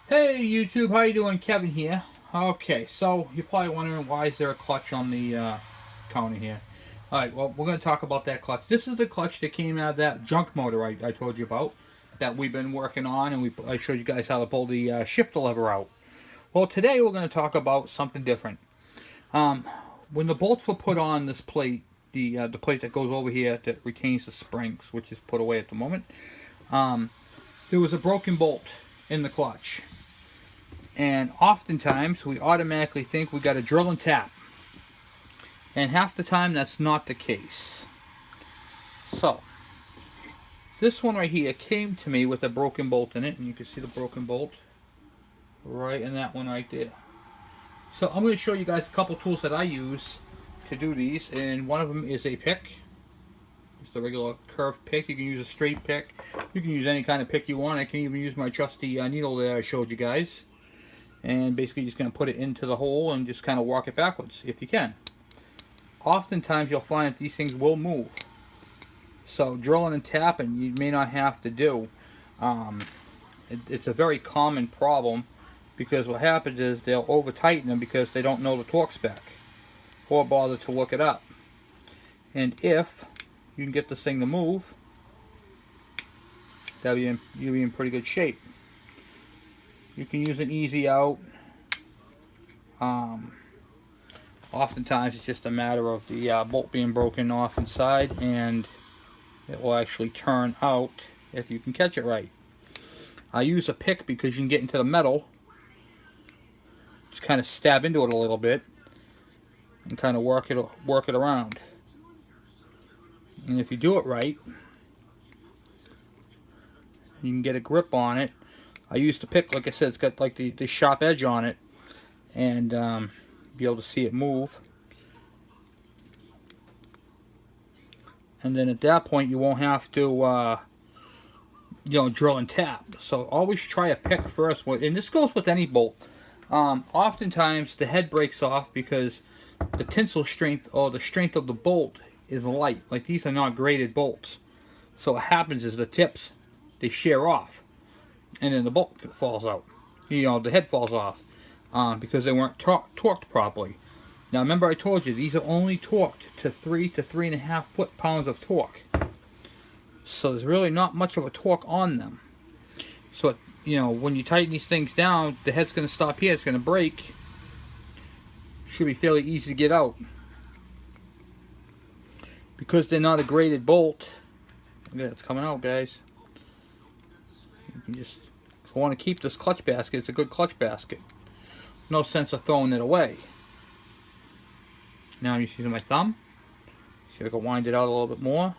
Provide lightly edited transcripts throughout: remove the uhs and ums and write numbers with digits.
Hey YouTube, how you doing? Kevin here. Okay, so you're probably wondering why is there a clutch on the counter here. Alright, well we're going to talk about that clutch. This is the clutch that came out of that junk motor I told you about that we've been working on, and I showed you guys how to pull the shifter lever out. Well, today we're going to talk about something different. Um, when the bolts were put on this plate, the plate that goes over here that retains the springs, which is put away at the moment, there was a broken bolt in the clutch. And oftentimes we automatically think we got to drill and tap. And half the time that's not the case. So, this one right here came to me with a broken bolt in it. And you can see the broken bolt right in that one right there. So I'm going to show you guys a couple tools that I use to do these. And one of them is a pick. It's the regular curved pick. You can use a straight pick. You can use any kind of pick you want. I can even use my trusty needle that I showed you guys. And basically just going to put it into the hole and just kind of walk it backwards if you can. Oftentimes you'll find that these things will move. So drilling and tapping you may not have to do. It's a very common problem because what happens is they'll over tighten them because they don't know the torque spec or bother to look it up. And if you can get this thing to move, you'll be in pretty good shape. You can use an easy out. Oftentimes it's just a matter of the bolt being broken off inside, and it will actually turn out if you can catch it right. I use a pick because you can get into the metal, just kind of stab into it a little bit, and kind of work it around. And if you do it right, you can get a grip on it. I use the pick, like I said, it's got like the sharp edge on it, and be able to see it move. And then at that point you won't have to drill and tap. So always try a pick first, and this goes with any bolt. Oftentimes the head breaks off because the tensile strength or the strength of the bolt is light. Like these are not graded bolts. So what happens is the tips, they shear off, and then the bolt falls out. The head falls off because they weren't torqued properly. Now remember I told you these are only torqued to 3 to 3.5 foot-pounds of torque. So there's really not much of a torque on them. So when you tighten these things down, the head's going to stop here, it's going to break. Should be fairly easy to get out. Because they're not a graded bolt, look at it, it's coming out, guys. You can just want to keep this clutch basket. It's a good clutch basket. No sense of throwing it away. Now I'm just using my thumb. See if I can wind it out a little bit more.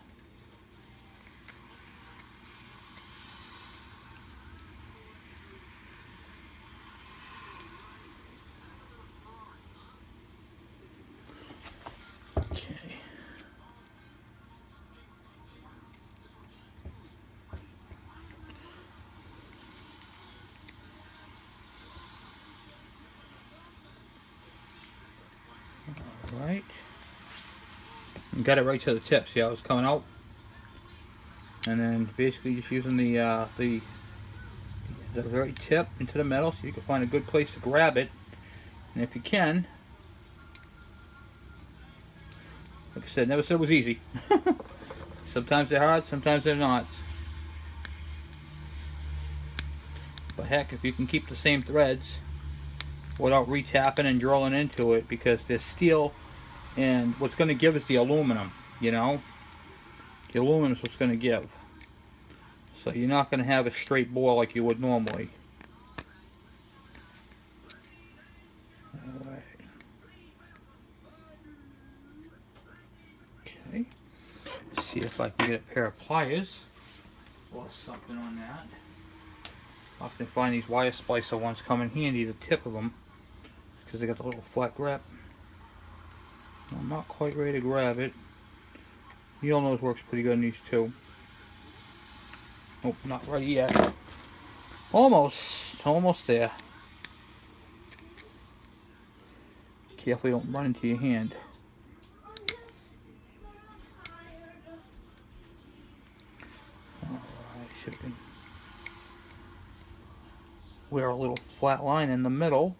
Alright. And got it right to the tip. See how it's coming out? And then basically just using the very tip into the metal so you can find a good place to grab it. And if you can, like I said, never said it was easy. Sometimes they're hard, sometimes they're not. But heck, if you can keep the same threads without retapping and drilling into it, because there's steel, and what's going to give is the aluminum, The aluminum is what's going to give. So you're not going to have a straight bore like you would normally. Alright. Okay. Let's see if I can get a pair of pliers or something on that. I often find these wire splicer ones come in handy, the tip of them, because they got the little flat grip. I'm not quite ready to grab it. You'll know it works pretty good in these too. Oh, not right yet. Almost there. Carefully don't run into your hand. Alright, should have been. wear a little flat line in the middle.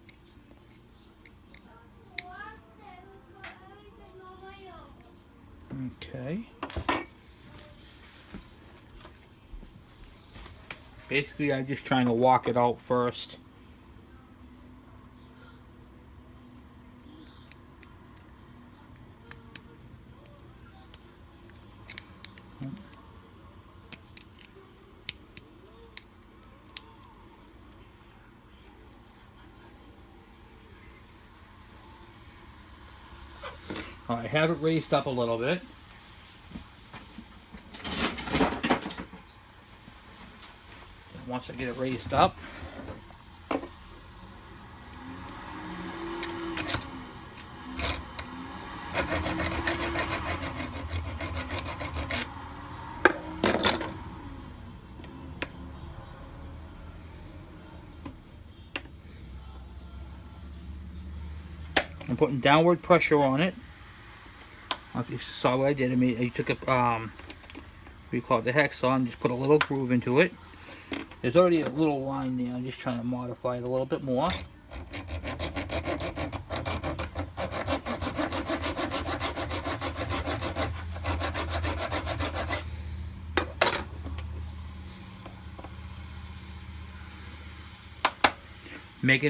Okay. Basically, I'm just trying to walk it out first. I have it raised up a little bit. Once I get it raised up, I'm putting downward pressure on it. I don't know if you saw what I did. I took a what do you call it, the hacksaw, and just put a little groove into it. There's already a little line there. I'm just trying to modify it a little bit more.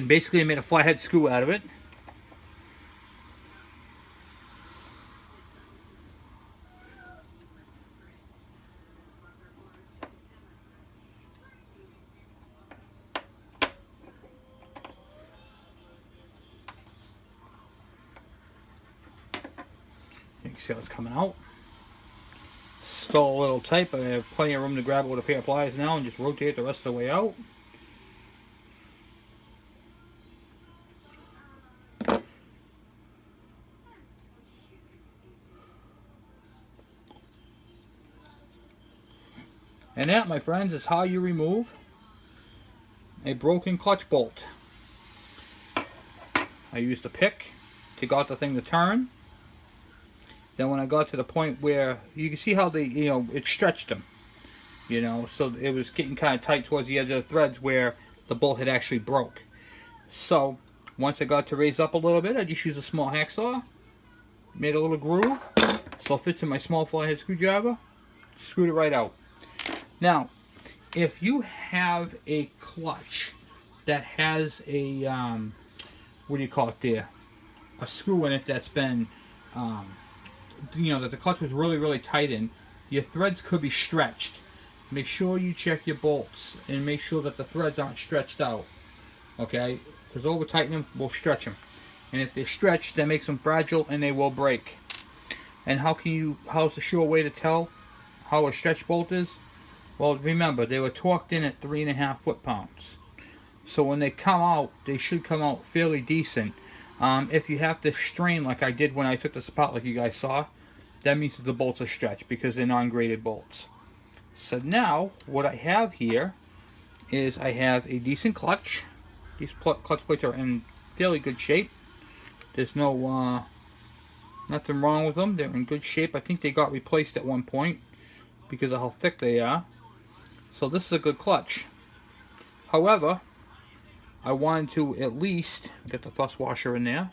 Basically I made a flathead screw out of it. You can see how it's coming out. Still a little tight, but I have plenty of room to grab it with a pair of pliers now and just rotate the rest of the way out. And that, my friends, is how you remove a broken clutch bolt. I used a pick to get the thing to turn. Then when I got to the point where you can see how it stretched them, so it was getting kind of tight towards the edge of the threads where the bolt had actually broke. So once I got to raise up a little bit, I just used a small hacksaw, made a little groove so it fits in my small flathead screwdriver, screwed it right out. Now, if you have a clutch that has a what do you call it there, a screw in it that's been that the clutch was really tight in, your threads could be stretched. Make sure you check your bolts and make sure that the threads aren't stretched out, okay, because over tightening them will stretch them, and if they're stretched, that makes them fragile and they will break. And how's the sure way to tell how a stretch bolt is? Well, remember, they were torqued in at 3.5 foot-pounds. So when they come out, they should come out fairly decent. If you have to strain like I did when I took this apart, like you guys saw, that means that the bolts are stretched because they're non-graded bolts. So now, what I have here is I have a decent clutch. These clutch plates are in fairly good shape. There's no nothing wrong with them. They're in good shape. I think they got replaced at one point because of how thick they are. So this is a good clutch. However, I wanted to at least get the thrust washer in there.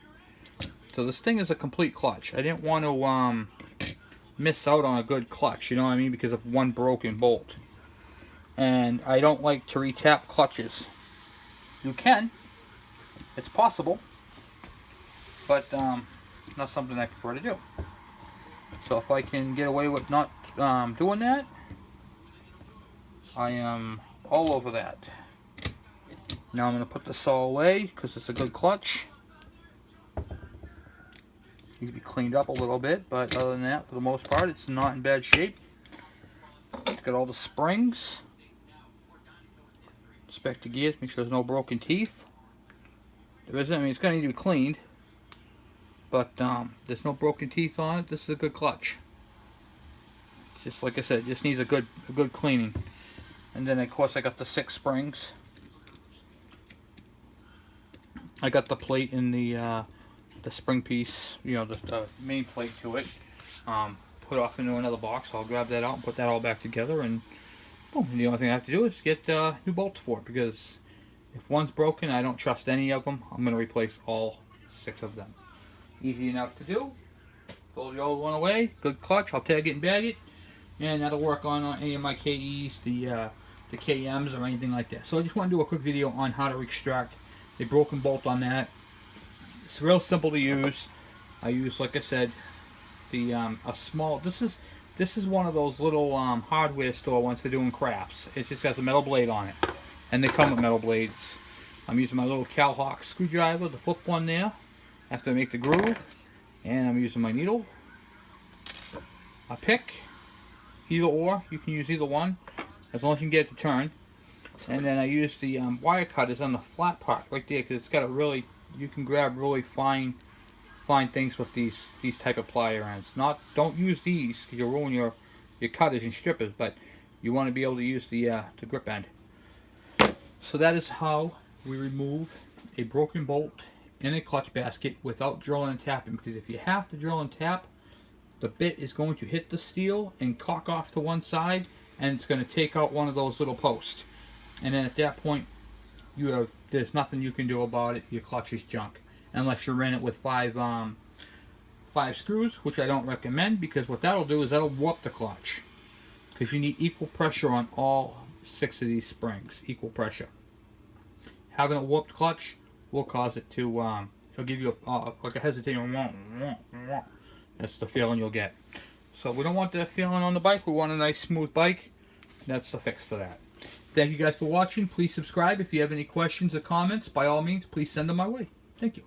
So this thing is a complete clutch. I didn't want to miss out on a good clutch, you know what I mean, because of one broken bolt. And I don't like to retap clutches. You can. It's possible. But not something I prefer to do. So if I can get away with not doing that, I am all over that. Now I'm going to put the saw away because it's a good clutch. Needs to be cleaned up a little bit, but other than that, for the most part, it's not in bad shape. It's got all the springs. Inspect the gears, make sure there's no broken teeth. There isn't. I mean, it's going to need to be cleaned, but there's no broken teeth on it. This is a good clutch. It's just like I said, it just needs a good cleaning. And then of course I got the 6 springs. I got the plate in the spring piece, the main plate to it, put off into another box. So I'll grab that out and put that all back together, and boom. And the only thing I have to do is get new bolts for it, because If one's broken, I don't trust any of them. I'm going to replace all 6 of them. Easy enough to do. Pull the old one away. Good clutch. I'll tag it and bag it. And that'll work on any of my KEs, the KMs, or anything like that. So I just want to do a quick video on how to extract a broken bolt on that. It's real simple to use. I use, like I said, the a small. This is one of those little hardware store ones for doing crafts. It just has a metal blade on it, and they come with metal blades. I'm using my little Calhawk screwdriver to flip one there after I make the groove, and I'm using my needle, a pick, either or. You can use either one as long as you can get it to turn. And then I use the wire cutters on the flat part right there, because it's got a really, you can grab really fine things with these type of plier ends. Don't use these because you'll ruin your cutters and strippers, but you want to be able to use the grip end. So that is how we remove a broken bolt in a clutch basket without drilling and tapping, because if you have to drill and tap, the bit is going to hit the steel and cock off to one side, and it's going to take out one of those little posts. And then at that point, there's nothing you can do about it. Your clutch is junk, unless you're in it with five screws, which I don't recommend, because what that'll do is that'll warp the clutch, because you need equal pressure on all 6 of these springs. Equal pressure. Having a warped clutch will cause it to it'll give you like a hesitating. That's the feeling you'll get. So we don't want that feeling on the bike. We want a nice smooth bike. That's the fix for that. Thank you guys for watching. Please subscribe. If you have any questions or comments, by all means, please send them my way. Thank you.